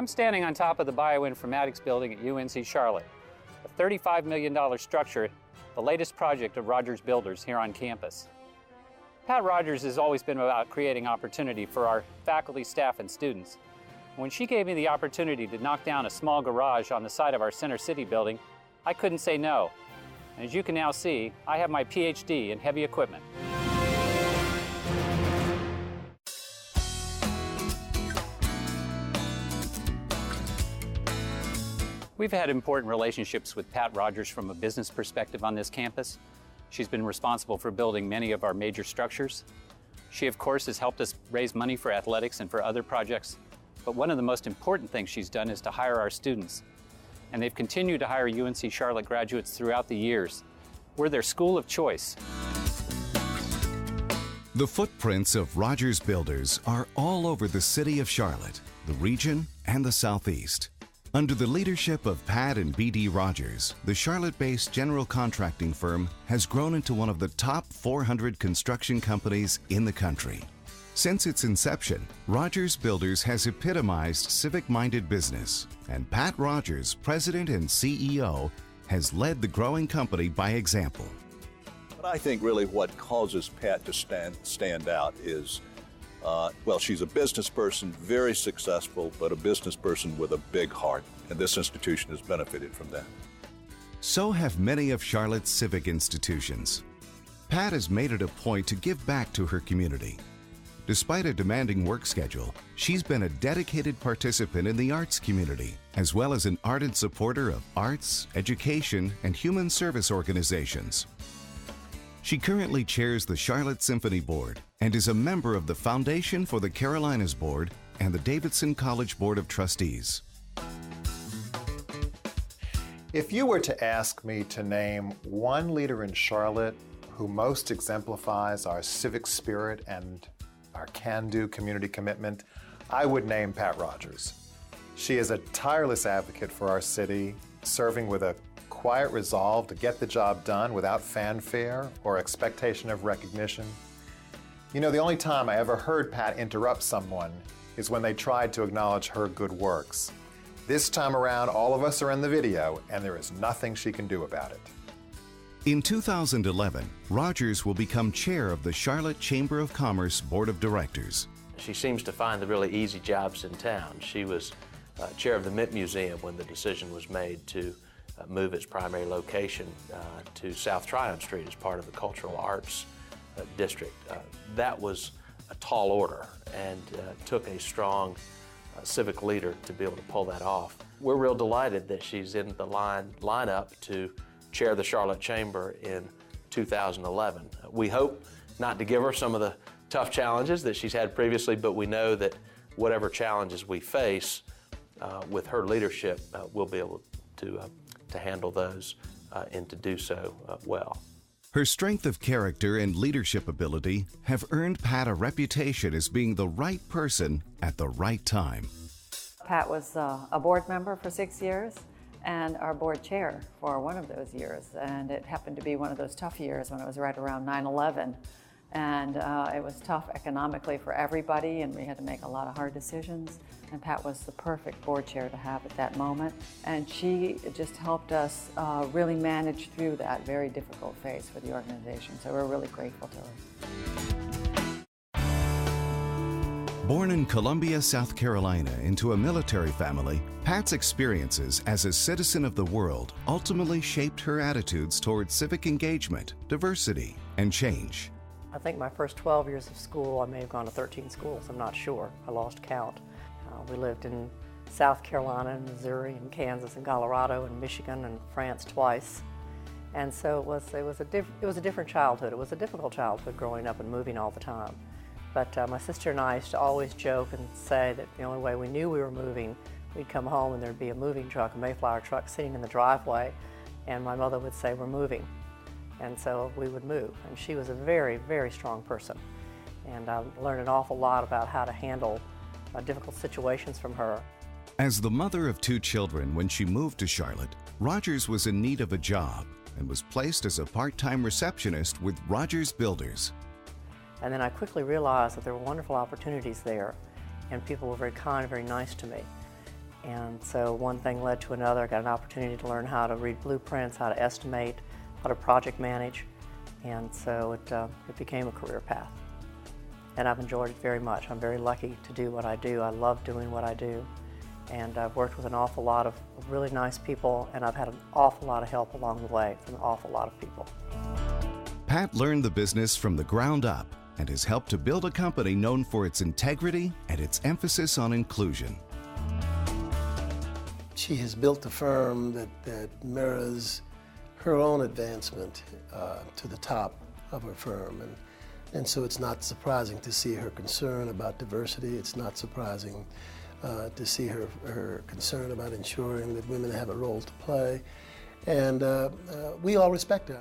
I'm standing on top of the bioinformatics building at UNC Charlotte, a $35 million structure, the latest project of Rodgers Builders here on campus. Pat Rodgers has always been about creating opportunity for our faculty, staff, and students. When she gave me the opportunity to knock down a small garage on the side of our Center City building, I couldn't say no. And as you can now see, I have my PhD in heavy equipment. We've had important relationships with Pat Rodgers from a business perspective on this campus. She's been responsible for building many of our major structures. She, of course, has helped us raise money for athletics and for other projects. But one of the most important things she's done is to hire our students. And they've continued to hire UNC Charlotte graduates throughout the years. We're their school of choice. The footprints of Rodgers Builders are all over the city of Charlotte, the region, and the Southeast. Under the leadership of Pat and B.D. Rodgers, the Charlotte-based general contracting firm has grown into one of the top 400 construction companies in the country. Since its inception, Rodgers Builders has epitomized civic-minded business, and Pat Rodgers, president and CEO, has led the growing company by example. But I think really what causes Pat to stand out is well, she's a business person, very successful, but a business person with a big heart, and this institution has benefited from that. So have many of Charlotte's civic institutions. Pat has made it a point to give back to her community. Despite a demanding work schedule, she's been a dedicated participant in the arts community, as well as an ardent supporter of arts, education, and human service organizations. She currently chairs the Charlotte Symphony Board and is a member of the Foundation for the Carolinas Board and the Davidson College Board of Trustees. If you were to ask me to name one leader in Charlotte who most exemplifies our civic spirit and our can-do community commitment, I would name Pat Rodgers. She is a tireless advocate for our city, serving with a quiet resolve to get the job done without fanfare or expectation of recognition. You know, the only time I ever heard Pat interrupt someone is when they tried to acknowledge her good works. This time around, all of us are in the video, and there is nothing she can do about it. In 2011, Rodgers will become chair of the Charlotte Chamber of Commerce Board of Directors. She seems to find the really easy jobs in town. She was chair of the Mint Museum when the decision was made to move its primary location to South Tryon Street as part of the Cultural Arts District. That was a tall order and took a strong civic leader to be able to pull that off. We're real delighted that she's in the lineup to chair the Charlotte Chamber in 2011. We hope not to give her some of the tough challenges that she's had previously, but we know that whatever challenges we face with her leadership, we'll be able to handle those and to do so well. Her strength of character and leadership ability have earned Pat a reputation as being the right person at the right time. Pat was a board member for 6 years and our board chair for one of those years. And it happened to be one of those tough years when it was right around 9/11. And it was tough economically for everybody, and we had to make a lot of hard decisions. And Pat was the perfect board chair to have at that moment. And she just helped us really manage through that very difficult phase for the organization. So we're really grateful to her. Born in Columbia, South Carolina, into a military family, Pat's experiences as a citizen of the world ultimately shaped her attitudes towards civic engagement, diversity, and change. I think my first 12 years of school, I may have gone to 13 schools, I'm not sure. I lost count. We lived in South Carolina and Missouri and Kansas and Colorado and Michigan and France twice. And so it was a different childhood. It was a difficult childhood growing up and moving all the time. But my sister and I used to always joke and say that the only way we knew we were moving, we'd come home and there'd be a moving truck, a Mayflower truck, sitting in the driveway, and my mother would say, "We're moving." And so we would move. And she was a very, very strong person. And I learned an awful lot about how to handle difficult situations from her. As the mother of 2 children when she moved to Charlotte, Rodgers was in need of a job and was placed as a part-time receptionist with Rodgers Builders. And then I quickly realized that there were wonderful opportunities there, and people were very kind and very nice to me. And so one thing led to another. I got an opportunity to learn how to read blueprints, how to estimate, how to project manage, and so it became a career path. And I've enjoyed it very much. I'm very lucky to do what I do. I love doing what I do. And I've worked with an awful lot of really nice people, and I've had an awful lot of help along the way from an awful lot of people. Pat learned the business from the ground up and has helped to build a company known for its integrity and its emphasis on inclusion. She has built a firm that mirrors her own advancement to the top of her firm. And so it's not surprising to see her concern about diversity. It's not surprising to see her concern about ensuring that women have a role to play. And we all respect her.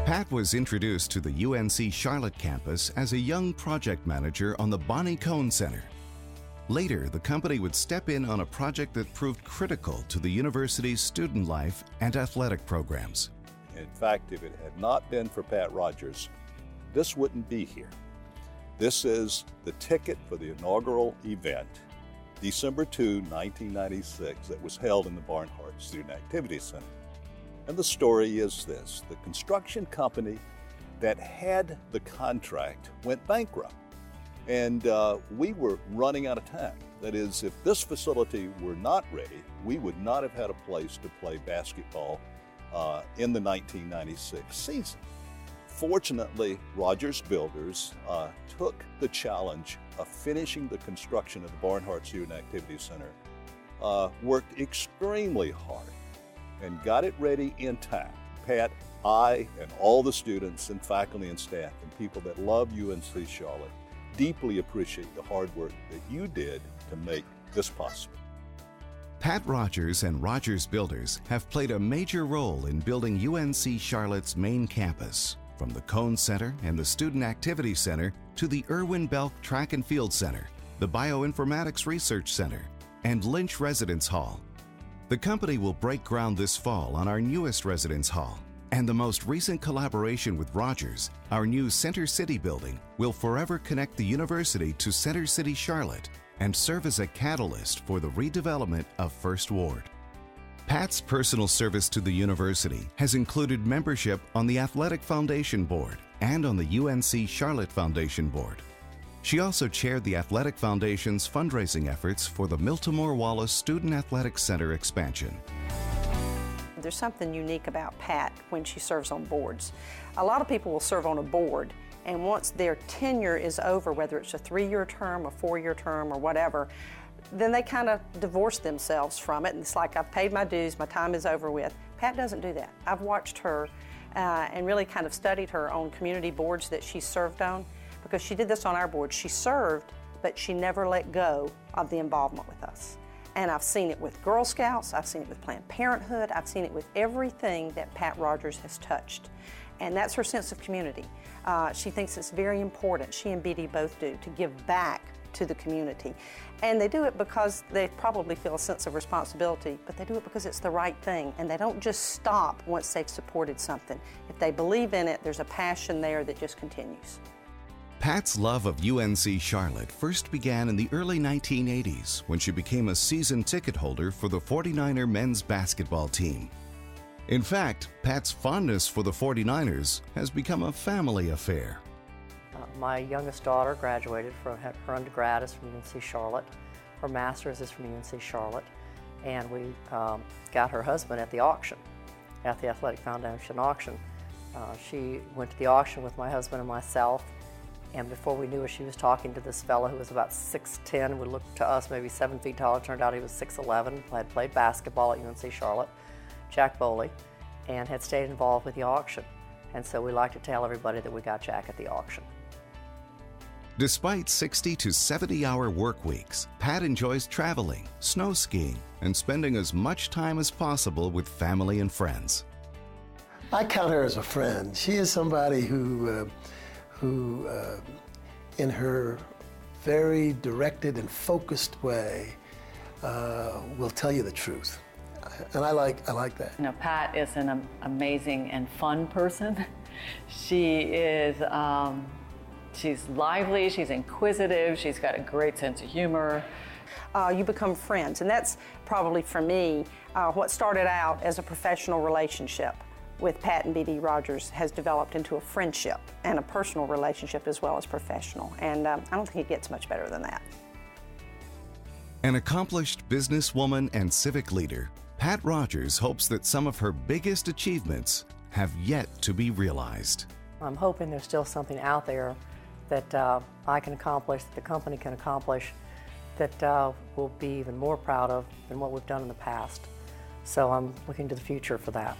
Pat was introduced to the UNC Charlotte campus as a young project manager on the Bonnie Cone Center. Later, the company would step in on a project that proved critical to the university's student life and athletic programs. In fact, if it had not been for Pat Rodgers, this wouldn't be here. This is the ticket for the inaugural event, December 2, 1996, that was held in the Barnhart Student Activity Center. And the story is this: the construction company that had the contract went bankrupt. And we were running out of time. That is, if this facility were not ready, we would not have had a place to play basketball in the 1996 season. Fortunately, Rodgers Builders took the challenge of finishing the construction of the Barnhart Student Activity Center, worked extremely hard, and got it ready in time. Pat, I, and all the students and faculty and staff and people that love UNC Charlotte deeply appreciate the hard work that you did to make this possible. Pat Rodgers and Rodgers Builders have played a major role in building UNC Charlotte's main campus, from the Cone Center and the Student Activity Center to the Irwin Belk Track and Field Center, the Bioinformatics Research Center, and Lynch Residence Hall. The company will break ground this fall on our newest residence hall, and the most recent collaboration with Rodgers, our new Center City building, will forever connect the university to Center City Charlotte and serve as a catalyst for the redevelopment of First Ward. Pat's personal service to the university has included membership on the Athletic Foundation Board and on the UNC Charlotte Foundation Board. She also chaired the Athletic Foundation's fundraising efforts for the Miltimore Wallace Student Athletic Center expansion. There's something unique about Pat when she serves on boards. A lot of people will serve on a board, and once their tenure is over, whether it's a 3-year term, a 4-year term, or whatever, then they kind of divorce themselves from it, and it's like, I've paid my dues, my time is over with. Pat doesn't do that. I've watched her and really kind of studied her on community boards that she served on, because she did this on our board. She served, but she never let go of the involvement with us. And I've seen it with Girl Scouts, I've seen it with Planned Parenthood, I've seen it with everything that Pat Rodgers has touched. And that's her sense of community. She thinks it's very important, she and BD both do, to give back to the community. And they do it because they probably feel a sense of responsibility, but they do it because it's the right thing. And they don't just stop once they've supported something. If they believe in it, there's a passion there that just continues. Pat's love of UNC Charlotte first began in the early 1980s when she became a season ticket holder for the 49er men's basketball team. In fact, Pat's fondness for the 49ers has become a family affair. My youngest daughter graduated from her undergrad is from UNC Charlotte. Her master's is from UNC Charlotte. And we got her husband at the auction, at the Athletic Foundation auction. She went to the auction with my husband and myself. And before we knew it, she was talking to this fellow who was about 6'10", would look to us maybe 7 feet tall. It turned out he was 6'11", had played basketball at UNC Charlotte, Jack Boley, and had stayed involved with the auction. And so we like to tell everybody that we got Jack at the auction. Despite 60 to 70-hour work weeks, Pat enjoys traveling, snow skiing, and spending as much time as possible with family and friends. I count her as a friend. She is somebody who in her very directed and focused way, will tell you the truth. And I like that. You know, Pat is an amazing and fun person. She is She's lively, she's inquisitive, she's got a great sense of humor. You become friends, and that's probably for me what started out as a professional relationship with Pat and B.D. Rodgers has developed into a friendship and a personal relationship as well as professional, and I don't think it gets much better than that. An accomplished businesswoman and civic leader, Pat Rodgers hopes that some of her biggest achievements have yet to be realized. I'm hoping there's still something out there that I can accomplish, that the company can accomplish, that we'll be even more proud of than what we've done in the past. So I'm looking to the future for that.